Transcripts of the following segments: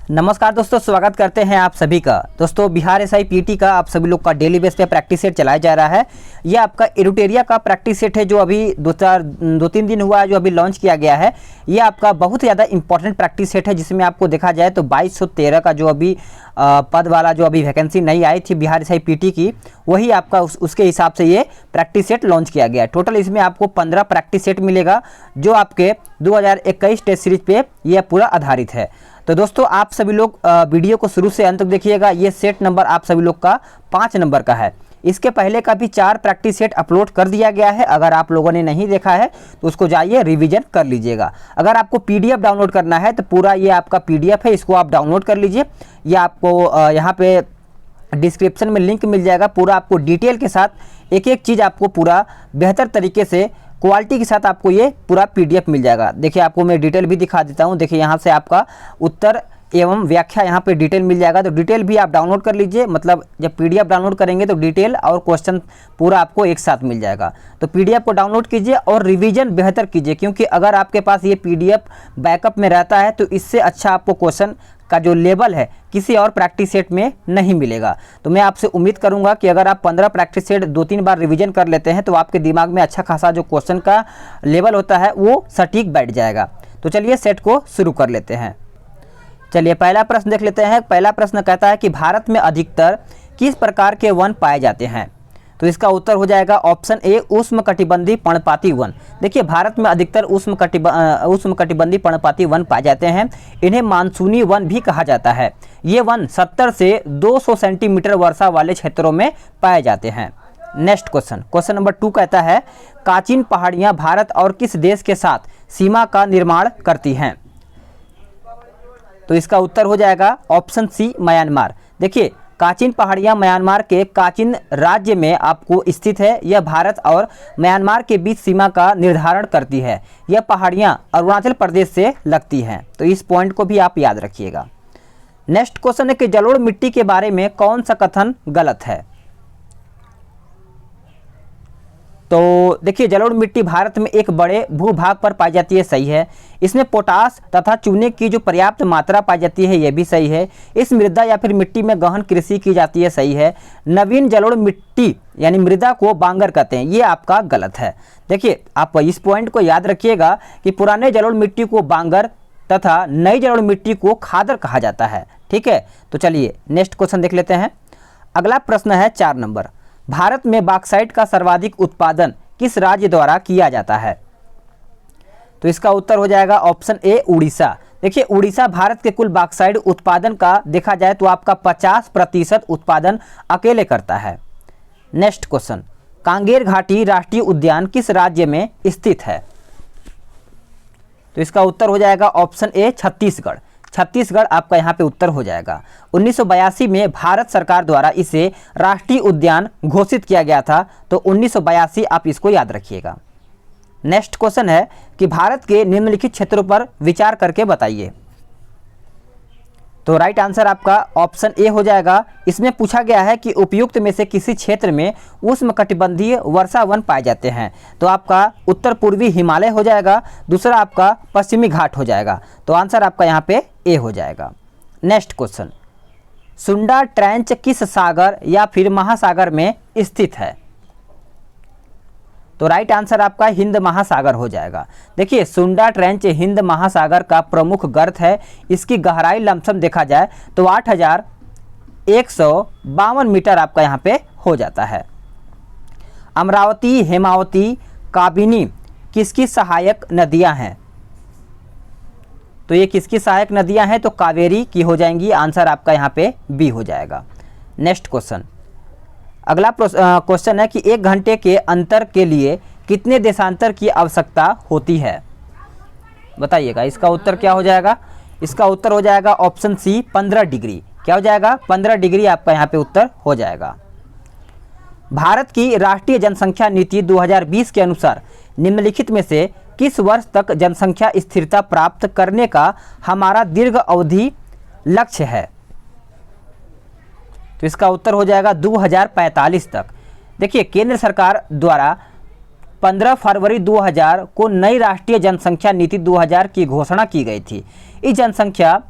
नमस्कार दोस्तों, स्वागत करते हैं आप सभी का। दोस्तों, बिहार एसआई पीटी का आप सभी लोग का डेली बेस पे प्रैक्टिस सेट चलाया जा रहा है। ये आपका एरुटेरिया का प्रैक्टिस सेट है जो अभी दो तीन दिन हुआ है, जो अभी लॉन्च किया गया है। ये आपका बहुत ज़्यादा इंपॉर्टेंट प्रैक्टिस सेट है, जिसमें आपको देखा जाए तो 2213 का जो अभी पद वाला जो अभी वैकेंसी नई आई थी बिहार एसआई पीटी की, वही आपका उसके हिसाब से ये प्रैक्टिस सेट लॉन्च किया गया है। टोटल इसमें आपको 15 प्रैक्टिस सेट मिलेगा, जो आपके 2021 टेस्ट सीरीज पे यह पूरा आधारित है। तो दोस्तों, आप सभी लोग वीडियो को शुरू से अंत तक देखिएगा। ये सेट नंबर आप सभी लोग का 5 नंबर का है। इसके पहले का भी 4 प्रैक्टिस सेट अपलोड कर दिया गया है। अगर आप लोगों ने नहीं देखा है तो उसको जाइए रिवीजन कर लीजिएगा। अगर आपको पीडीएफ डाउनलोड करना है तो पूरा ये आपका पीडीएफ है, इसको आप डाउनलोड कर लीजिए। ये आपको यहाँ पे डिस्क्रिप्शन में लिंक मिल जाएगा। पूरा आपको डिटेल के साथ एक एक चीज़ आपको पूरा बेहतर तरीके से क्वालिटी के साथ आपको ये पूरा पीडीएफ मिल जाएगा। देखिए, आपको मैं डिटेल भी दिखा देता हूँ। देखिए, यहाँ से आपका उत्तर एवं व्याख्या यहाँ पे डिटेल मिल जाएगा। तो डिटेल भी आप डाउनलोड कर लीजिए। मतलब जब पीडीएफ डाउनलोड करेंगे तो डिटेल और क्वेश्चन पूरा आपको एक साथ मिल जाएगा। तो पीडीएफ को डाउनलोड कीजिए और रिवीजन बेहतर कीजिए, क्योंकि अगर आपके पास ये पीडीएफ बैकअप में रहता है तो इससे अच्छा आपको क्वेश्चन का जो लेवल है किसी और प्रैक्टिस सेट में नहीं मिलेगा। तो मैं आपसे उम्मीद करूंगा कि अगर आप 15 प्रैक्टिस सेट 2-3 बार रिवीजन कर लेते हैं तो आपके दिमाग में अच्छा खासा जो क्वेश्चन का लेवल होता है वो सटीक बैठ जाएगा। तो चलिए सेट को शुरू कर लेते हैं। चलिए पहला प्रश्न देख लेते हैं। पहला प्रश्न कहता है कि भारत में अधिकतर किस प्रकार के वन पाए जाते हैं? तो इसका उत्तर हो जाएगा ऑप्शन ए, उष्णकटिबंधीय पर्णपाती वन। देखिए, भारत में अधिकतर उष्णकटिबंधीय पर्णपाती वन पाए जाते हैं। इन्हें मानसूनी वन भी कहा जाता है। ये वन 70 से 200 सेंटीमीटर वर्षा वाले क्षेत्रों में पाए जाते हैं। नेक्स्ट क्वेश्चन नंबर 2 कहता है, काचिन पहाड़ियाँ भारत और किस देश के साथ सीमा का निर्माण करती हैं? तो इसका उत्तर हो जाएगा ऑप्शन सी, म्यांमार। देखिए, काचिन पहाड़ियाँ म्यांमार के काचिन राज्य में आपको स्थित है। यह भारत और म्यांमार के बीच सीमा का निर्धारण करती है। यह पहाड़ियाँ अरुणाचल प्रदेश से लगती हैं। तो इस पॉइंट को भी आप याद रखिएगा। नेक्स्ट क्वेश्चन है कि जलोढ़ मिट्टी के बारे में कौन सा कथन गलत है? तो देखिए, जलोढ़ मिट्टी भारत में एक बड़े भूभाग पर पाई जाती है, सही है। इसमें पोटास तथा चूने की जो पर्याप्त मात्रा पाई जाती है, यह भी सही है। इस मृदा या फिर मिट्टी में गहन कृषि की जाती है, सही है। नवीन जलोढ़ मिट्टी यानी मृदा को बांगर कहते हैं, ये आपका गलत है। देखिए, आप इस पॉइंट को याद रखिएगा कि पुराने जलोढ़ मिट्टी को बांगर तथा नई जलोढ़ मिट्टी को खादर कहा जाता है। ठीक है, तो चलिए नेक्स्ट क्वेश्चन देख लेते हैं। अगला प्रश्न है 4 नंबर। भारत में बॉक्साइट का सर्वाधिक उत्पादन किस राज्य द्वारा किया जाता है? तो इसका उत्तर हो जाएगा ऑप्शन ए, उड़ीसा। देखिए, उड़ीसा भारत के कुल बॉक्साइट उत्पादन का देखा जाए तो आपका 50% उत्पादन अकेले करता है। नेक्स्ट क्वेश्चन, कांगेर घाटी राष्ट्रीय उद्यान किस राज्य में स्थित है? तो इसका उत्तर हो जाएगा ऑप्शन ए, छत्तीसगढ़। छत्तीसगढ़ आपका यहाँ पे उत्तर हो जाएगा। 1982 में भारत सरकार द्वारा इसे राष्ट्रीय उद्यान घोषित किया गया था। तो 1982 आप इसको याद रखिएगा। नेक्स्ट क्वेश्चन है कि भारत के निम्नलिखित क्षेत्रों पर विचार करके बताइए। तो राइट आंसर आपका ऑप्शन ए हो जाएगा। इसमें पूछा गया है कि उपयुक्त में से किसी क्षेत्र में उष्णकटिबंधीय वर्षा वन पाए जाते हैं। तो आपका उत्तर पूर्वी हिमालय हो जाएगा, दूसरा आपका पश्चिमी घाट हो जाएगा। तो आंसर आपका यहाँ पे ए हो जाएगा। नेक्स्ट क्वेश्चन, सुंडा ट्रेंच किस सागर या फिर महासागर में स्थित है? तो राइट आंसर आपका हिंद महासागर हो जाएगा। देखिए, सुंडा ट्रेंच हिंद महासागर का प्रमुख गर्त है। इसकी गहराई लमसम देखा जाए तो 8152 मीटर आपका यहाँ पे हो जाता है। अमरावती, हेमावती, काबिनी किसकी सहायक नदियां हैं? तो ये किसकी सहायक नदियां हैं? तो कावेरी की हो जाएंगी। आंसर आपका यहाँ पे बी हो जाएगा। नेक्स्ट क्वेश्चन, अगला क्वेश्चन है कि 1 घंटे के अंतर के लिए कितने देशांतर की आवश्यकता होती है? बताइएगा, इसका उत्तर क्या हो जाएगा? इसका उत्तर हो जाएगा ऑप्शन सी, 15 डिग्री। क्या हो जाएगा? 15 डिग्री आपका यहाँ पे उत्तर हो जाएगा। भारत की राष्ट्रीय जनसंख्या नीति 2020 के अनुसार निम्नलिखित में से किस वर्ष तक जनसंख्या स्थिरता प्राप्त करने का हमारा दीर्घ अवधि लक्ष्य है? तो इसका उत्तर हो जाएगा 2045 तक। देखिए, केंद्र सरकार द्वारा 15 फरवरी 2000 को नई राष्ट्रीय जनसंख्या नीति 2000 की घोषणा की गई थी। इस जनसंख्या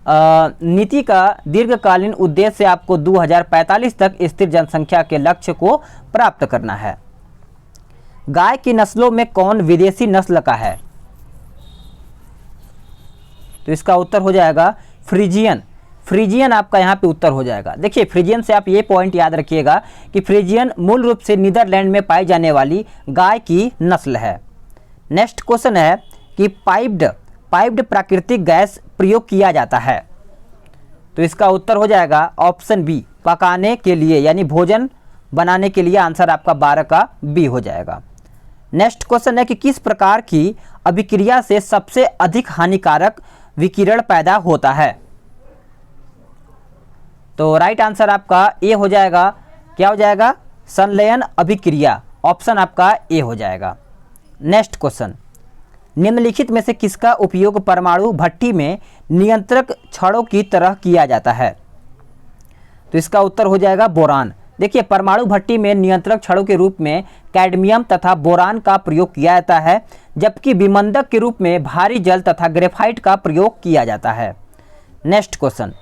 नीति का दीर्घकालीन उद्देश्य आपको 2045 तक स्थिर जनसंख्या के लक्ष्य को प्राप्त करना है। गाय की नस्लों में कौन विदेशी नस्ल का है? तो इसका उत्तर हो जाएगा फ्रीजियन। फ्रीजियन आपका यहाँ पे उत्तर हो जाएगा। देखिए फ्रीजियन से आप ये पॉइंट याद रखिएगा कि फ्रीजियन मूल रूप से नीदरलैंड में पाई जाने वाली गाय की नस्ल है। नेक्स्ट क्वेश्चन है कि पाइप्ड प्राकृतिक गैस प्रयोग किया जाता है। तो इसका उत्तर हो जाएगा ऑप्शन बी, पकाने के लिए यानी भोजन बनाने के लिए। आंसर आपका 12 का बी हो जाएगा। नेक्स्ट क्वेश्चन है कि किस प्रकार की अभिक्रिया से सबसे अधिक हानिकारक विकिरण पैदा होता है? तो राइट आंसर आपका ए हो जाएगा। क्या हो जाएगा? संलयन अभिक्रिया। ऑप्शन आपका ए हो जाएगा। नेक्स्ट क्वेश्चन, निम्नलिखित में से किसका उपयोग परमाणु भट्टी में नियंत्रक छड़ों की तरह किया जाता है? तो इसका उत्तर हो जाएगा बोरान। देखिए परमाणु भट्टी में नियंत्रक छड़ों के रूप में कैडमियम तथा बोरान का प्रयोग किया जाता है, जबकि विमंदक के रूप में भारी जल तथा ग्रेफाइट का प्रयोग किया जाता है। नेक्स्ट क्वेश्चन,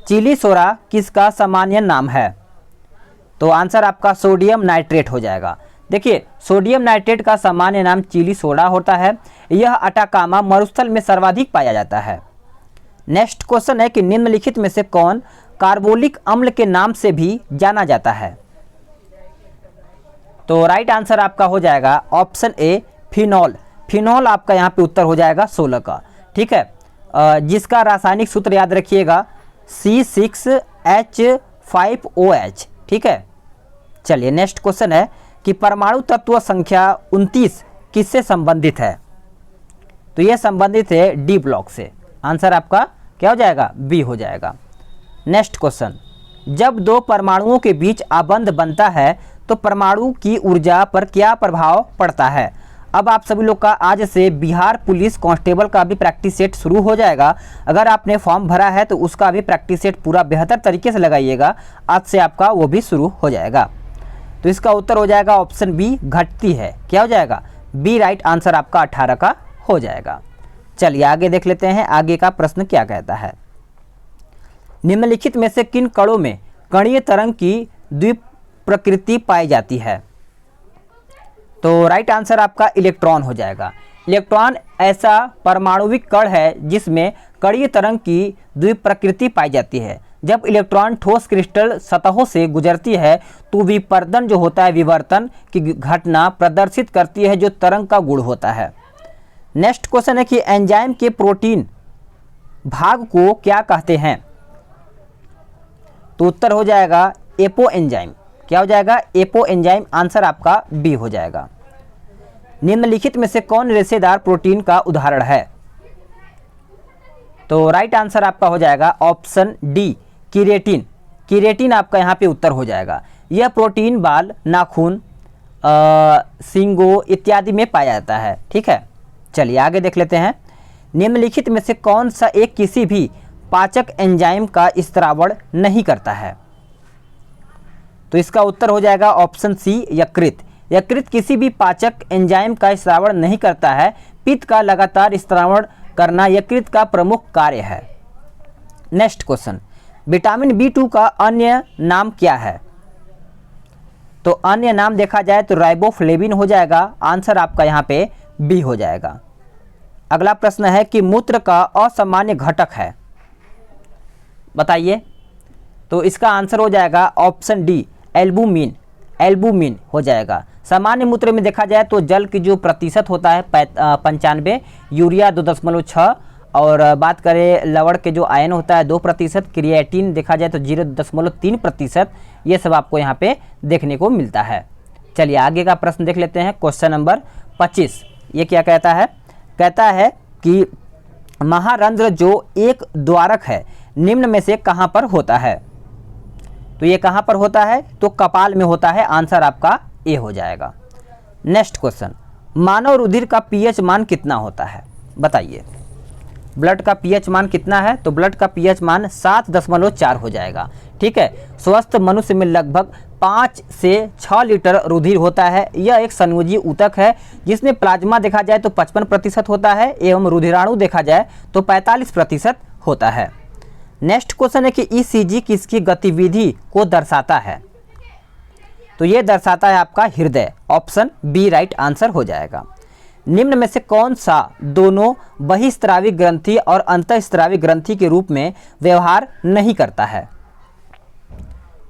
चिली सोडा किसका सामान्य नाम है? तो आंसर आपका सोडियम नाइट्रेट हो जाएगा। देखिए सोडियम नाइट्रेट का सामान्य नाम चिली सोडा होता है। यह अटाकामा मरुस्थल में सर्वाधिक पाया जाता है। नेक्स्ट क्वेश्चन है कि निम्नलिखित में से कौन कार्बोलिक अम्ल के नाम से भी जाना जाता है? तो राइट आंसर आपका हो जाएगा ऑप्शन ए, फिनॉल। फिनॉल आपका यहाँ पे उत्तर हो जाएगा 16 का। ठीक है, जिसका रासायनिक सूत्र याद रखिएगा C6H5OH। ठीक है, चलिए नेक्स्ट क्वेश्चन है कि परमाणु तत्व संख्या 29 किससे संबंधित है? तो यह संबंधित है डी ब्लॉक से। आंसर आपका क्या हो जाएगा? बी हो जाएगा। नेक्स्ट क्वेश्चन, जब दो परमाणुओं के बीच आबंध बनता है तो परमाणु की ऊर्जा पर क्या प्रभाव पड़ता है? अब आप सभी लोग का आज से बिहार पुलिस कांस्टेबल का भी प्रैक्टिस सेट शुरू हो जाएगा। अगर आपने फॉर्म भरा है तो उसका भी प्रैक्टिस सेट पूरा बेहतर तरीके से लगाइएगा। आज से आपका वो भी शुरू हो जाएगा। तो इसका उत्तर हो जाएगा ऑप्शन बी, घटती है। क्या हो जाएगा? बी राइट आंसर आपका 18 का हो जाएगा। चलिए आगे देख लेते हैं आगे का प्रश्न क्या कहता है। निम्नलिखित में से किन कणों में कणीय तरंग की द्विप प्रकृति पाई जाती है? तो राइट आंसर आपका इलेक्ट्रॉन हो जाएगा। इलेक्ट्रॉन ऐसा परमाणुविक कण है जिसमें कणीय तरंग की द्विप प्रकृति पाई जाती है। जब इलेक्ट्रॉन ठोस क्रिस्टल सतहों से गुजरती है तो विपर्दन जो होता है, विवर्तन की घटना प्रदर्शित करती है जो तरंग का गुण होता है। नेक्स्ट क्वेश्चन है कि एंजाइम के प्रोटीन भाग को क्या कहते हैं? तो उत्तर हो जाएगा एपो एंजाइम। क्या हो जाएगा? Apo enzyme. आंसर आपका बी हो जाएगा। निम्नलिखित में से कौन रेशेदार प्रोटीन का उदाहरण है? तो राइट आंसर आपका हो जाएगा ऑप्शन डी, कीरेटिन। कीरेटिन आपका यहाँ पे उत्तर हो जाएगा। यह प्रोटीन बाल, नाखून, सींगों इत्यादि में पाया जाता है। ठीक है, चलिए आगे देख लेते हैं। निम्नलिखित में से कौन सा एक किसी भी पाचक एंजाइम का स्त्रावण नहीं करता है? तो इसका उत्तर हो जाएगा ऑप्शन सी, यकृत। यकृत किसी भी पाचक एंजाइम का स्त्रावण नहीं करता है। पित्त का लगातार स्त्रावण करना यकृत का प्रमुख कार्य है। नेक्स्ट क्वेश्चन, विटामिन B2 का अन्य नाम क्या है? तो अन्य नाम देखा जाए तो राइबोफ्लेविन हो जाएगा। आंसर आपका यहाँ पे बी हो जाएगा। अगला प्रश्न है कि मूत्र का असामान्य घटक है, बताइए। तो इसका आंसर हो जाएगा ऑप्शन डी, एल्बुमिन। एल्बुमिन हो जाएगा। सामान्य मूत्र में देखा जाए तो जल की जो प्रतिशत होता है 95, यूरिया 2.6, और बात करें लवण के जो आयन होता है 2%, क्रिएटिन देखा जाए तो 0.3%। ये सब आपको यहाँ पे देखने को मिलता है। चलिए आगे का प्रश्न देख लेते हैं। क्वेश्चन नंबर 25, ये क्या कहता है? कहता है कि महारंध्र जो एक द्वारक है निम्न में से कहाँ पर होता है? तो ये कहाँ पर होता है? तो कपाल में होता है। आंसर आपका ए हो जाएगा। नेक्स्ट क्वेश्चन, मानव रुधिर का पीएच मान कितना होता है? बताइए। ब्लड का पीएच मान कितना है? तो ब्लड का पीएच मान 7.4 हो जाएगा। ठीक है, स्वस्थ मनुष्य में लगभग 5 से 6 लीटर रुधिर होता है। यह एक संयोजी ऊतक है जिसमें प्लाज्मा देखा जाए तो 55% होता है एवं रुधिराणु देखा जाए तो 45% होता है। नेक्स्ट क्वेश्चन है कि ईसीजी किसकी गतिविधि को दर्शाता है? तो ये दर्शाता है आपका हृदय। ऑप्शन बी राइट आंसर हो जाएगा। निम्न में से कौन सा दोनों बहिस्रावी ग्रंथि और अंतःस्रावी ग्रंथि के रूप में व्यवहार नहीं करता है?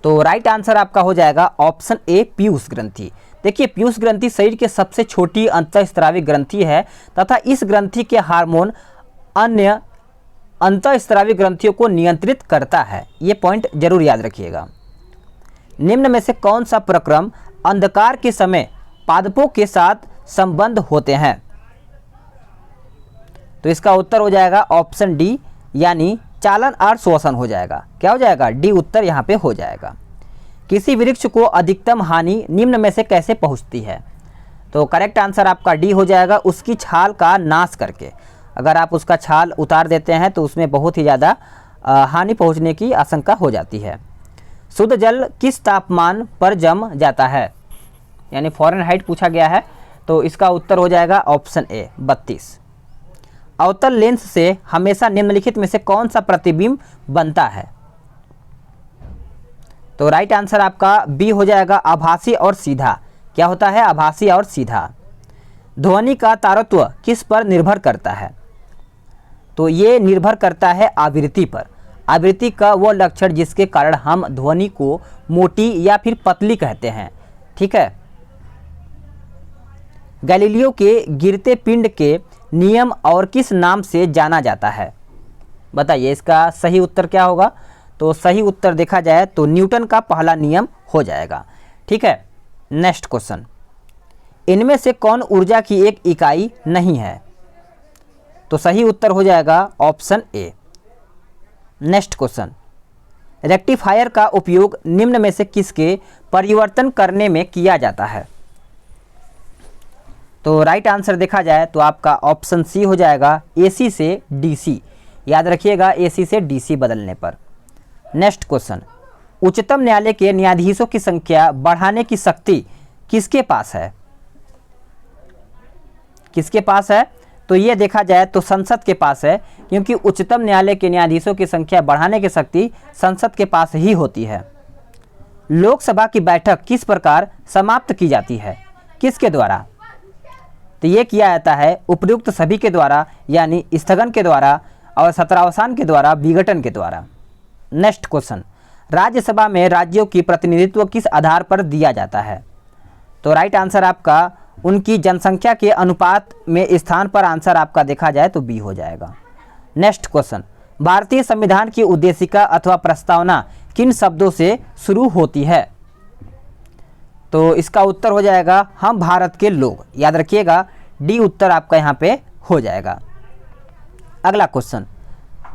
तो राइट आंसर आपका हो जाएगा ऑप्शन ए पीयूष ग्रंथि। देखिए पीयूष ग्रंथि शरीर के सबसे छोटी अंतःस्रावी ग्रंथि है तथा इस ग्रंथि के हार्मोन अन्य अंतःस्रावी ग्रंथियों को नियंत्रित करता है। ये पॉइंट जरूर याद रखिएगा। निम्न में से कौन सा प्रक्रम अंधकार के समय पादपों के साथ संबंध होते हैं? तो इसका उत्तर हो जाएगा ऑप्शन डी यानी चालन और श्वसन हो जाएगा। क्या हो जाएगा? डी उत्तर यहाँ पे हो जाएगा। किसी वृक्ष को अधिकतम हानि निम्न में से कैसे पहुँचती है? तो करेक्ट आंसर आपका डी हो जाएगा, उसकी छाल का नाश करके। अगर आप उसका छाल उतार देते हैं तो उसमें बहुत ही ज़्यादा हानि पहुँचने की आशंका हो जाती है। शुद्ध जल किस तापमान पर जम जाता है? यानी फ़ारेनहाइट पूछा गया है, तो इसका उत्तर हो जाएगा ऑप्शन ए 32। अवतल लेंस से हमेशा निम्नलिखित में से कौन सा प्रतिबिंब बनता है? तो राइट आंसर आपका बी हो जाएगा आभासी और सीधा। क्या होता है? आभासी और सीधा। ध्वनि का तारतम्य किस पर निर्भर करता है? तो ये निर्भर करता है आवृत्ति पर। आवृत्ति का वो लक्षण जिसके कारण हम ध्वनि को मोटी या फिर पतली कहते हैं। ठीक है। गैलीलियो के गिरते पिंड के नियम और किस नाम से जाना जाता है? बताइए इसका सही उत्तर क्या होगा? तो सही उत्तर देखा जाए तो न्यूटन का पहला नियम हो जाएगा। ठीक है। नेक्स्ट क्वेश्चन, इनमें से कौन ऊर्जा की एक इकाई नहीं है? तो सही उत्तर हो जाएगा option A. Next question, rectifier का उपयोग निम्न में से किसके परिवर्तन करने में किया जाता है? तो राइट आंसर देखा जाए तो आपका ऑप्शन सी हो जाएगा एसी से डीसी। याद रखिएगा एसी से डीसी बदलने पर। नेक्स्ट क्वेश्चन, उच्चतम न्यायालय के न्यायाधीशों की संख्या बढ़ाने की शक्ति किसके पास है? किसके पास है? तो ये देखा जाए तो संसद के पास है, क्योंकि उच्चतम न्यायालय के न्यायाधीशों की संख्या बढ़ाने की शक्ति संसद के पास ही होती है। लोकसभा की बैठक किस प्रकार समाप्त की जाती है? किसके द्वारा? तो ये किया जाता है उपयुक्त सभी के द्वारा, यानी स्थगन के द्वारा और सत्रावसान के द्वारा, विघटन के द्वारा। नेक्स्ट क्वेश्चन, राज्यसभा में राज्यों की प्रतिनिधित्व किस आधार पर दिया जाता है? तो राइट आंसर आपका उनकी जनसंख्या के अनुपात में स्थान पर आंसर आपका देखा जाए तो बी हो जाएगा। नेक्स्ट क्वेश्चन, भारतीय संविधान की उद्देशिका अथवा प्रस्तावना किन शब्दों से शुरू होती है? तो इसका उत्तर हो जाएगा हम भारत के लोग। याद रखिएगा डी उत्तर आपका यहाँ पे हो जाएगा। अगला क्वेश्चन,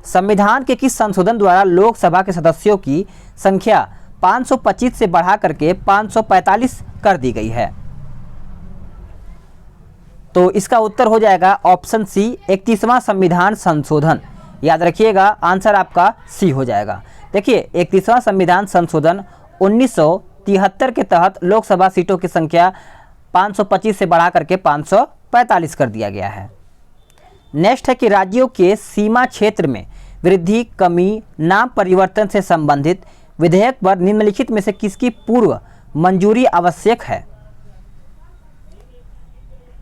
संविधान के किस संशोधन द्वारा लोकसभा के सदस्यों की संख्या 525 से बढ़ा करके 545 कर दी गई है? तो इसका उत्तर हो जाएगा ऑप्शन सी 31वां संविधान संशोधन। याद रखिएगा आंसर आपका सी हो जाएगा। देखिए 31वां संविधान संशोधन 1973 के तहत लोकसभा सीटों की संख्या 525 से बढ़ा करके 545 कर दिया गया है। नेक्स्ट है कि राज्यों के सीमा क्षेत्र में वृद्धि, कमी, नाम परिवर्तन से संबंधित विधेयक पर निम्नलिखित में से किसकी पूर्व मंजूरी आवश्यक है?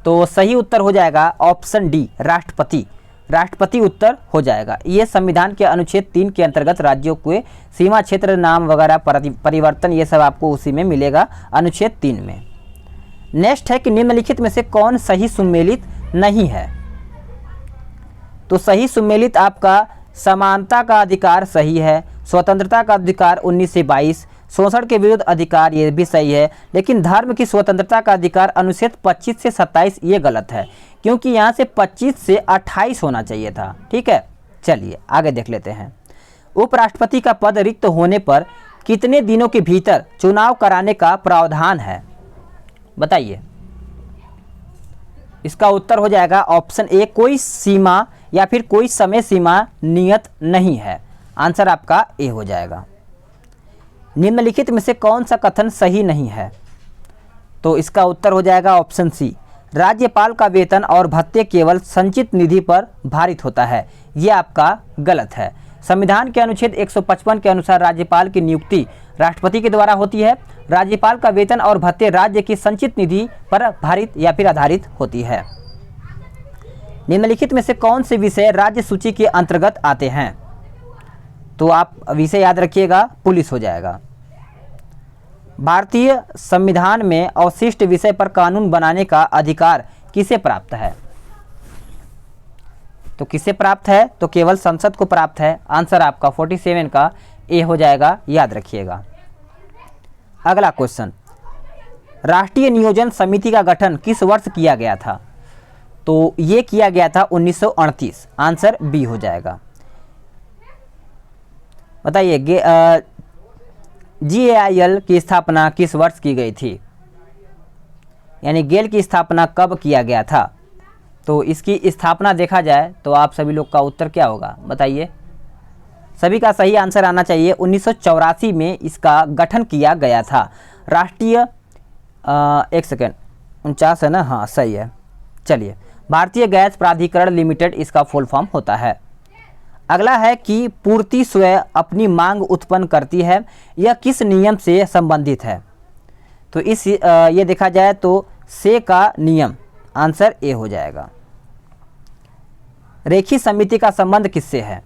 तो सही उत्तर हो जाएगा ऑप्शन डी राष्ट्रपति। राष्ट्रपति उत्तर हो जाएगा। ये संविधान के अनुच्छेद 3 के अंतर्गत राज्यों के सीमा क्षेत्र, नाम वगैरह परिवर्तन ये सब आपको उसी में मिलेगा, अनुच्छेद 3 में। नेक्स्ट है कि निम्नलिखित में से कौन सही सुमेलित नहीं है? तो सही सुमेलित आपका समानता का अधिकार सही है, स्वतंत्रता का अधिकार 19 से 22, शोषण के विरुद्ध अधिकार ये भी सही है, लेकिन धर्म की स्वतंत्रता का अधिकार अनुच्छेद 25 से 27 ये गलत है, क्योंकि यहाँ से 25 से 28 होना चाहिए था। ठीक है, चलिए आगे देख लेते हैं। उपराष्ट्रपति का पद रिक्त होने पर कितने दिनों के भीतर चुनाव कराने का प्रावधान है? बताइए। इसका उत्तर हो जाएगा ऑप्शन ए कोई सीमा या फिर कोई समय सीमा नियत नहीं है। आंसर आपका ए हो जाएगा। निम्नलिखित में से कौन सा कथन सही नहीं है? तो इसका उत्तर हो जाएगा ऑप्शन सी राज्यपाल का वेतन और भत्ते केवल संचित निधि पर भारित होता है। ये आपका गलत है। संविधान के अनुच्छेद 155 के अनुसार राज्यपाल की नियुक्ति राष्ट्रपति के द्वारा होती है। राज्यपाल का वेतन और भत्ते राज्य की संचित निधि पर आधारित या फिर आधारित होती है। निम्नलिखित में से कौन से विषय राज्य सूची के अंतर्गत आते हैं? तो आप विषय याद रखिएगा, पुलिस हो जाएगा। भारतीय संविधान में अवशिष्ट विषय पर कानून बनाने का अधिकार किसे प्राप्त है? तो किसे प्राप्त है? तो केवल संसद को प्राप्त है। आंसर आपका 47 का ए हो जाएगा, याद रखिएगा। अगला क्वेश्चन, राष्ट्रीय नियोजन समिति का गठन किस वर्ष किया गया था? तो ये किया गया था 1938। आंसर बी हो जाएगा। बताइए GAIL की स्थापना किस वर्ष की गई थी? यानी गेल की स्थापना कब किया गया था? तो इसकी स्थापना देखा जाए तो आप सभी लोग का उत्तर क्या होगा बताइए। सभी का सही आंसर आना चाहिए। 1984 में इसका गठन किया गया था। राष्ट्रीय 49 है ना? हाँ सही है। चलिए, भारतीय गैस प्राधिकरण लिमिटेड इसका फुल फॉर्म होता है। अगला है कि पूर्ति स्वयं अपनी मांग उत्पन्न करती है, यह किस नियम से संबंधित है? तो ये देखा जाए तो से का नियम, आंसर ए हो जाएगा। रेखी समिति का संबंध किससे है?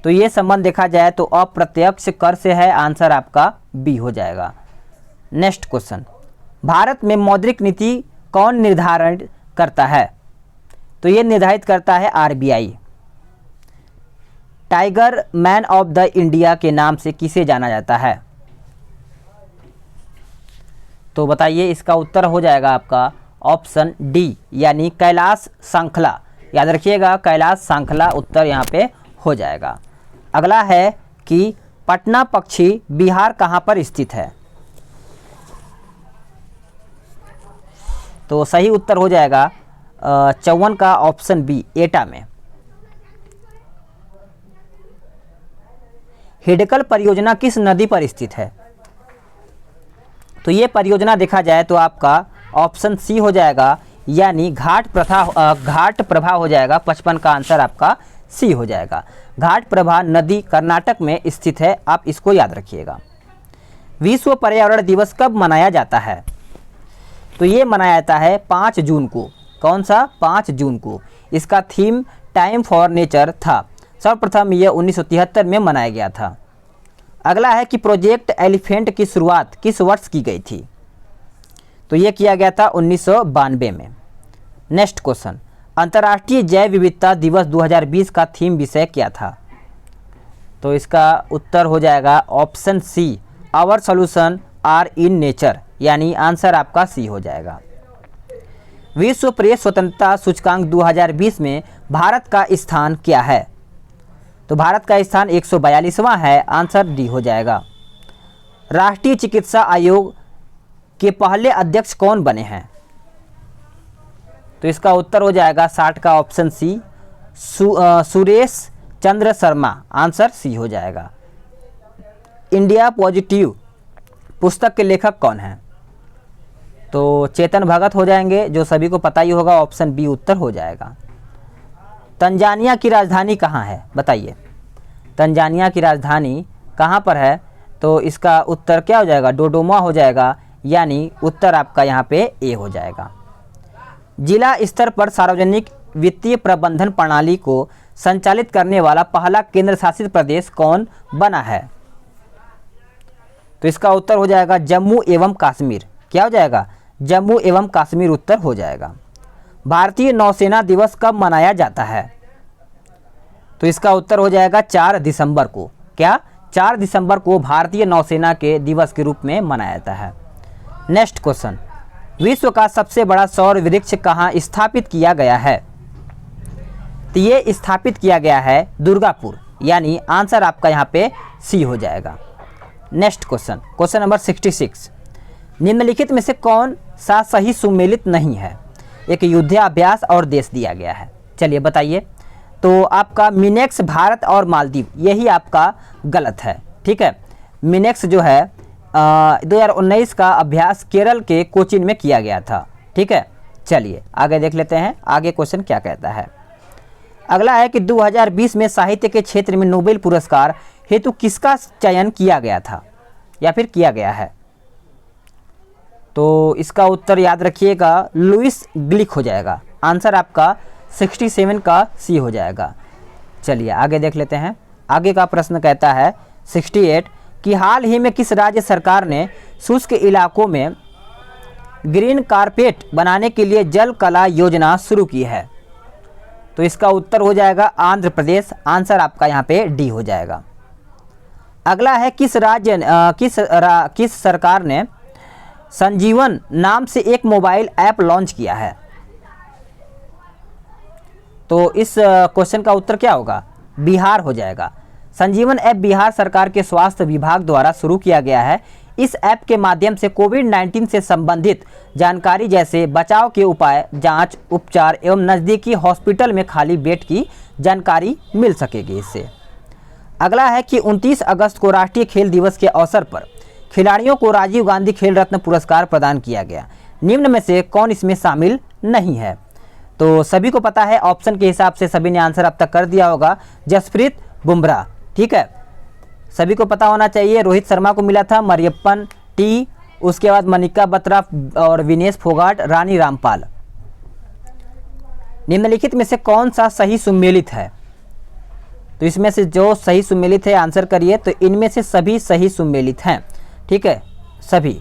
तो ये संबंध देखा जाए तो अप्रत्यक्ष कर से है। आंसर आपका बी हो जाएगा। नेक्स्ट क्वेश्चन, भारत में मौद्रिक नीति कौन निर्धारित करता है? तो ये निर्धारित करता है RBI। Tiger man of the India के नाम से किसे जाना जाता है? तो बताइए, इसका उत्तर हो जाएगा आपका ऑप्शन डी, यानी कैलाश सांखला। याद रखिएगा, कैलाश सांखला उत्तर यहाँ पे हो जाएगा। अगला है कि पटना पक्षी बिहार कहाँ पर स्थित है? तो सही उत्तर हो जाएगा 54 का ऑप्शन बी, एटा में। हिडकल परियोजना किस नदी पर स्थित है? तो ये परियोजना देखा जाए तो आपका ऑप्शन सी हो जाएगा, यानी घाट प्रभा हो जाएगा। 55 का आंसर आपका सी हो जाएगा। घाट प्रभा नदी कर्नाटक में स्थित है, आप इसको याद रखिएगा। विश्व पर्यावरण दिवस कब मनाया जाता है? तो ये मनाया जाता है 5 जून को। कौन सा? 5 जून को। इसका थीम टाइम फॉर नेचर था। सर्वप्रथम यह 1973 में मनाया गया था। अगला है कि प्रोजेक्ट एलिफेंट की शुरुआत किस वर्ष की गई थी? तो यह किया गया था 1992 में। नेक्स्ट क्वेश्चन, अंतर्राष्ट्रीय जैव विविधता दिवस 2020 का थीम विषय क्या था? तो इसका उत्तर हो जाएगा option C, our solution are in nature, यानी आंसर आपका सी हो जाएगा। विश्व प्रेस स्वतंत्रता सूचकांक 2020 में भारत का स्थान क्या है? तो भारत का स्थान 142वां है। आंसर डी हो जाएगा। राष्ट्रीय चिकित्सा आयोग के पहले अध्यक्ष कौन बने हैं? तो इसका उत्तर हो जाएगा 60 का option C, Suresh Chandra Sharma. Answer C हो जाएगा। इंडिया पॉजिटिव पुस्तक के लेखक कौन हैं? तो चेतन भगत हो जाएंगे, जो सभी को पता ही होगा। ऑप्शन बी उत्तर हो जाएगा। तंजानिया की राजधानी कहाँ है बताइए। तंजानिया की राजधानी कहाँ पर है? तो इसका उत्तर क्या हो जाएगा? डोडोमा हो जाएगा, यानी उत्तर आपका यहाँ पे ए हो जाएगा। जिला स्तर पर सार्वजनिक वित्तीय प्रबंधन प्रणाली को संचालित करने वाला पहला केंद्र शासित प्रदेश कौन बना है? तो इसका उत्तर हो जाएगा जम्मू एवं कश्मीर। क्या हो जाएगा? जम्मू एवं कश्मीर उत्तर हो जाएगा। भारतीय नौसेना दिवस कब मनाया जाता है? तो इसका उत्तर हो जाएगा 4 दिसंबर को। क्या? 4 दिसंबर को भारतीय नौसेना के दिवस के रूप में मनाया जाता है। नेक्स्ट क्वेश्चन, विश्व का सबसे बड़ा सौर वृक्ष कहाँ स्थापित किया गया है? तो ये स्थापित किया गया है दुर्गापुर, यानी आंसर आपका यहाँ पे सी हो जाएगा। नेक्स्ट क्वेश्चन, क्वेश्चन नंबर 66, निम्नलिखित में से कौन सा सही सुमेलित नहीं है? एक युद्धाभ्यास और देश दिया गया है। चलिए बताइए। तो आपका मिनेक्स भारत और मालदीव, यही आपका गलत है। ठीक है, मिनेक्स जो है 2019 का अभ्यास केरल के कोचीन में किया गया था। ठीक है, चलिए आगे देख लेते हैं। आगे क्वेश्चन क्या कहता है। अगला है कि 2020 में साहित्य के क्षेत्र में नोबेल पुरस्कार हेतु किसका चयन किया गया था या फिर किया गया है? तो इसका उत्तर याद रखिएगा लुइस ग्लिक हो जाएगा। आंसर आपका 67 का सी हो जाएगा। चलिए आगे देख लेते हैं। आगे का प्रश्न कहता है 68 कि हाल ही में किस राज्य सरकार ने शुष्क इलाकों में ग्रीन कारपेट बनाने के लिए जल कला योजना शुरू की है? तो इसका उत्तर हो जाएगा आंध्र प्रदेश। आंसर आपका यहाँ पे डी हो जाएगा। अगला है किस सरकार ने संजीवन नाम से एक मोबाइल ऐप लॉन्च किया है? तो इस क्वेश्चन का उत्तर क्या होगा? बिहार हो जाएगा। संजीवन ऐप बिहार सरकार के स्वास्थ्य विभाग द्वारा शुरू किया गया है। इस ऐप के माध्यम से कोविड-19 से संबंधित जानकारी जैसे बचाव के उपाय, जांच, उपचार एवं नज़दीकी हॉस्पिटल में खाली बेड की जानकारी मिल सकेगी इससे। अगला है कि 29 अगस्त को राष्ट्रीय खेल दिवस के अवसर पर खिलाड़ियों को राजीव गांधी खेल रत्न पुरस्कार प्रदान किया गया। निम्न में से कौन इसमें शामिल नहीं है? तो सभी को पता है, ऑप्शन के हिसाब से सभी ने आंसर अब तक कर दिया होगा। जसप्रीत बुमराह, ठीक है, सभी को पता होना चाहिए। रोहित शर्मा को मिला था, मरियप्पन टी, उसके बाद मनिका बत्रा और विनेश फोगाट, रानी रामपाल। निम्नलिखित में से कौन सा सही सुमेलित है? तो इसमें से जो सही सुमेलित है आंसर करिए। तो इनमें से सभी सही सुमेलित हैं, ठीक है, सभी।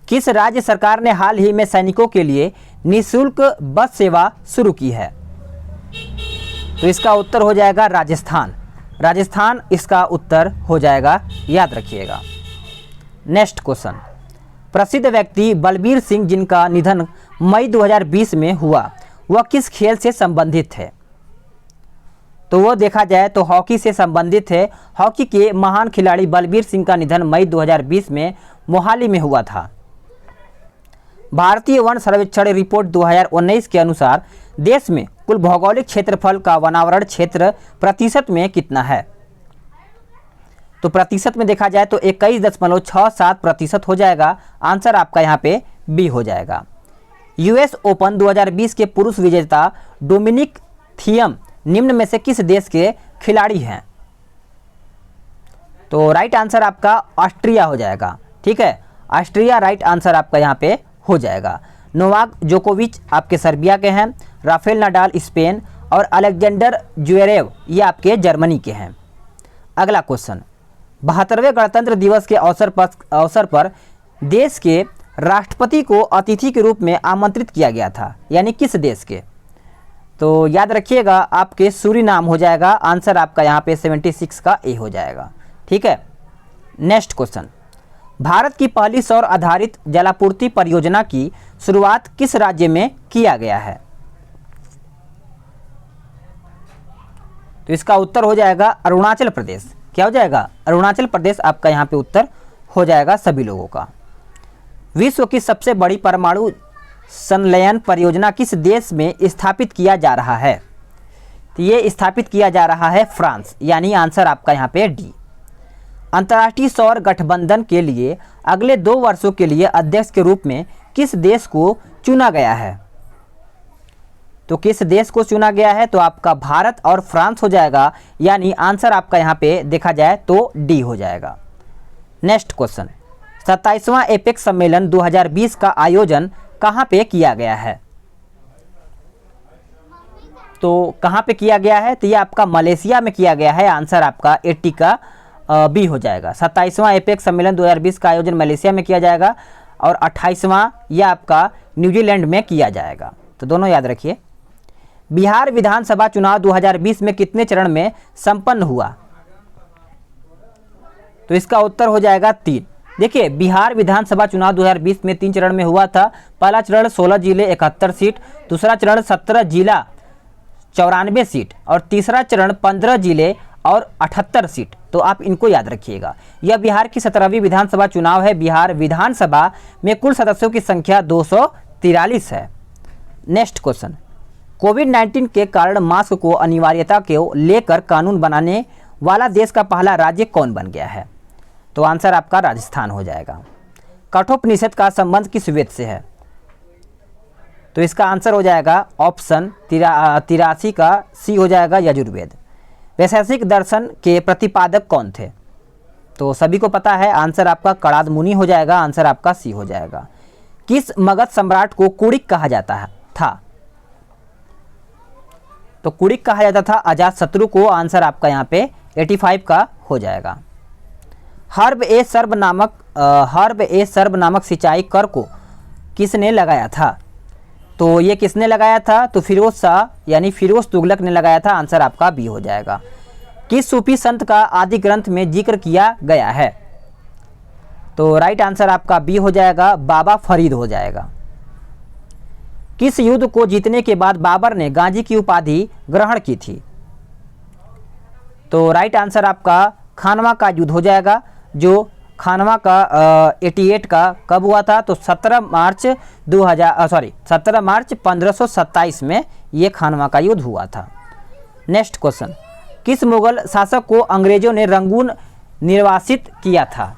किस राज्य सरकार ने हाल ही में सैनिकों के लिए निःशुल्क बस सेवा शुरू की है? तो इसका उत्तर हो जाएगा राजस्थान। राजस्थान इसका उत्तर हो जाएगा, याद रखिएगा। नेक्स्ट क्वेश्चन, प्रसिद्ध व्यक्ति बलबीर सिंह जिनका निधन मई 2020 में हुआ, वह किस खेल से संबंधित है? तो वो देखा जाए तो हॉकी से संबंधित है। हॉकी के महान खिलाड़ी बलबीर सिंह का निधन मई 2020 में मोहाली में हुआ था। भारतीय वन सर्वेक्षण रिपोर्ट 2019 के अनुसार देश में कुल भौगोलिक क्षेत्रफल का वनावरण क्षेत्र प्रतिशत में कितना है? तो प्रतिशत में देखा जाए तो 21.67% हो जाएगा। आंसर आपका यहाँ पे बी हो जाएगा। यूएस ओपन 2020 के पुरुष विजेता डोमिनिक थियम निम्न में से किस देश के खिलाड़ी हैं? तो राइट आंसर आपका ऑस्ट्रिया हो जाएगा, ठीक है, ऑस्ट्रिया राइट आंसर आपका यहाँ पे हो जाएगा। नोवाक जोकोविच आपके सर्बिया के हैं, राफेल नाडाल स्पेन और अलेक्जेंडर ज्वेरेव ये आपके जर्मनी के हैं। अगला क्वेश्चन, 72वें गणतंत्र दिवस के अवसर पर देश के राष्ट्रपति को अतिथि के रूप में आमंत्रित किया गया था, यानी किस देश के? तो याद रखिएगा आपके सूरीनाम हो जाएगा। आंसर आपका यहाँ पे 76 का ए हो जाएगा, ठीक है। नेक्स्ट क्वेश्चन, भारत की पहली सौर आधारित जलापूर्ति परियोजना की शुरुआत किस राज्य में किया गया है? तो इसका उत्तर हो जाएगा अरुणाचल प्रदेश। क्या हो जाएगा? अरुणाचल प्रदेश आपका यहाँ पे उत्तर हो जाएगा सभी लोगों का। विश्व की सबसे बड़ी परमाणु संलयन परियोजना किस देश में स्थापित किया जा रहा है? तो ये स्थापित किया जा रहा है फ्रांस, यानी आंसर आपका यहाँ पे डी। अंतर्राष्ट्रीय सौर गठबंधन के लिए अगले 2 वर्षों के लिए अध्यक्ष के रूप में किस देश को चुना गया है? तो किस देश को चुना गया है? तो आपका भारत और फ्रांस हो जाएगा, यानी आंसर आपका यहाँ पे देखा जाए तो डी हो जाएगा। नेक्स्ट क्वेश्चन, 27वां एपेक्स सम्मेलन 2020 का आयोजन कहाँ पे किया गया है? तो कहाँ पे किया गया है? तो ये आपका मलेशिया में किया गया है। आंसर आपका 80 का बी हो जाएगा। 27वां एपेक्स सम्मेलन 2020 का आयोजन मलेशिया में किया जाएगा और 28वां यह आपका न्यूजीलैंड में किया जाएगा। तो दोनों याद रखिए। बिहार विधानसभा चुनाव 2020 में कितने चरण में संपन्न हुआ? तो इसका उत्तर हो जाएगा 3। देखिए, बिहार विधानसभा चुनाव 2020 में 3 चरण में हुआ था। पहला चरण 16 जिले 71 सीट, दूसरा चरण 17 जिला 94 सीट और तीसरा चरण 15 जिले और 78 सीट। तो आप इनको याद रखिएगा। यह बिहार की 17वीं विधानसभा चुनाव है। बिहार विधानसभा में कुल सदस्यों की संख्या 243 है। नेक्स्ट क्वेश्चन, कोविड-19 के कारण मास्क को अनिवार्यता को लेकर कानून बनाने वाला देश का पहला राज्य कौन बन गया है? तो आंसर आपका राजस्थान हो जाएगा। कठोपनिषद का संबंध किस वेद से है? तो इसका आंसर हो जाएगा ऑप्शन 83 का सी हो जाएगा, यजुर्वेद। वैशेषिक दर्शन के प्रतिपादक कौन थे? तो सभी को पता है, आंसर आपका कणाद मुनि हो जाएगा, आंसर आपका सी हो जाएगा। किस मगध सम्राट को कुड़िक कहा जाता था? तो कुड़िक कहा जाता था अजातशत्रु को, आंसर आपका यहाँ पे 85 का हो जाएगा। हर्ब ए सर्ब नामक सिंचाई कर को किसने लगाया था? तो ये किसने लगाया था? तो फिरोज शाह यानी फिरोज तुगलक ने लगाया था, आंसर आपका बी हो जाएगा। किस सूफी संत का आदि ग्रंथ में जिक्र किया गया है? तो राइट आंसर आपका बी हो जाएगा, बाबा फरीद हो जाएगा। किस युद्ध को जीतने के बाद बाबर ने गाजी की उपाधि ग्रहण की थी? तो राइट आंसर आपका खानवा का युद्ध हो जाएगा, जो खानवा का 88 का कब हुआ था? तो 17 मार्च 1527 में ये खानवा का युद्ध हुआ था। नेक्स्ट क्वेश्चन, किस मुगल शासक को अंग्रेजों ने रंगून निर्वासित किया था?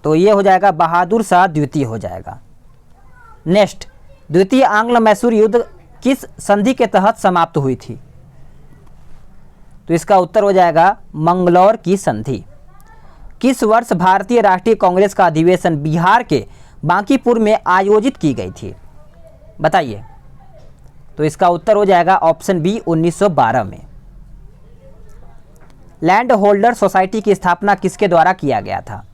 तो ये हो जाएगा बहादुर शाह द्वितीय हो जाएगा। नेक्स्ट, द्वितीय आंग्ल मैसूर युद्ध किस संधि के तहत समाप्त हुई थी? तो इसका उत्तर हो जाएगा मंगलौर की संधि। किस वर्ष भारतीय राष्ट्रीय कांग्रेस का अधिवेशन बिहार के बांकीपुर में आयोजित की गई थी? बताइए। तो इसका उत्तर हो जाएगा ऑप्शन बी 1912 में। लैंड होल्डर सोसाइटी की स्थापना किसके द्वारा किया गया था?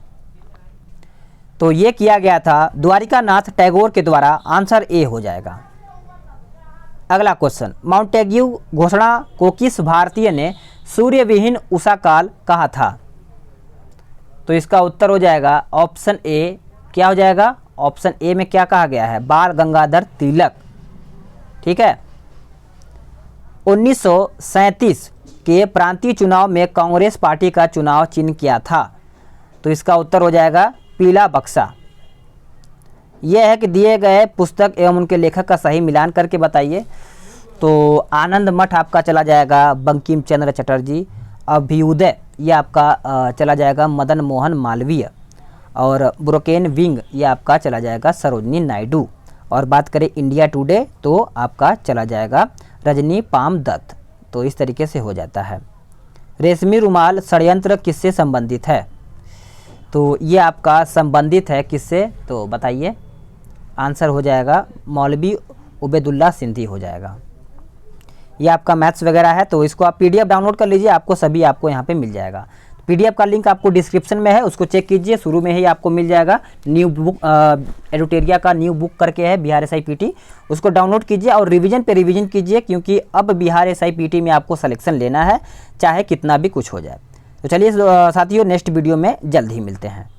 तो ये किया गया था द्वारिका नाथ टैगोर के द्वारा, आंसर ए हो जाएगा। अगला क्वेश्चन, माउंटेग्यू घोषणा को किस भारतीय ने सूर्य विहीन उषा काल कहा था? तो इसका उत्तर हो जाएगा ऑप्शन ए, क्या हो जाएगा? ऑप्शन ए में क्या कहा गया है? बाल गंगाधर तिलक। ठीक है। 1937 के प्रांतीय चुनाव में कांग्रेस पार्टी का चुनाव चिन्ह क्या था? तो इसका उत्तर हो जाएगा पीला बक्सा। यह है कि दिए गए पुस्तक एवं उनके लेखक का सही मिलान करके बताइए। तो आनंद मठ आपका चला जाएगा बंकिम चंद्र चटर्जी, अभ्युदय ये आपका चला जाएगा मदन मोहन मालवीय, और ब्रोकेन विंग ये आपका चला जाएगा सरोजनी नायडू, और बात करें इंडिया टुडे तो आपका चला जाएगा रजनी पाम दत्त। तो इस तरीके से हो जाता है। रेशमी रुमाल षड्यंत्र किससे संबंधित है? तो ये आपका संबंधित है किससे? तो बताइए। आंसर हो जाएगा मौलवी उबैदुल्ला सिंधी हो जाएगा। ये आपका मैथ्स वगैरह है, तो इसको आप पीडीएफ डाउनलोड कर लीजिए, आपको सभी आपको यहाँ पे मिल जाएगा। पीडीएफ का लिंक आपको डिस्क्रिप्शन में है, उसको चेक कीजिए, शुरू में ही आपको मिल जाएगा। न्यू बुक एडुटेरिया का न्यू बुक करके है बिहार SIPT, उसको डाउनलोड कीजिए और रिवीजन पे रिवीजन कीजिए, क्योंकि अब बिहार SIPT में आपको सिलेक्शन लेना है, चाहे कितना भी कुछ हो जाए। तो चलिए साथियों, नेक्स्ट वीडियो में जल्द ही मिलते हैं।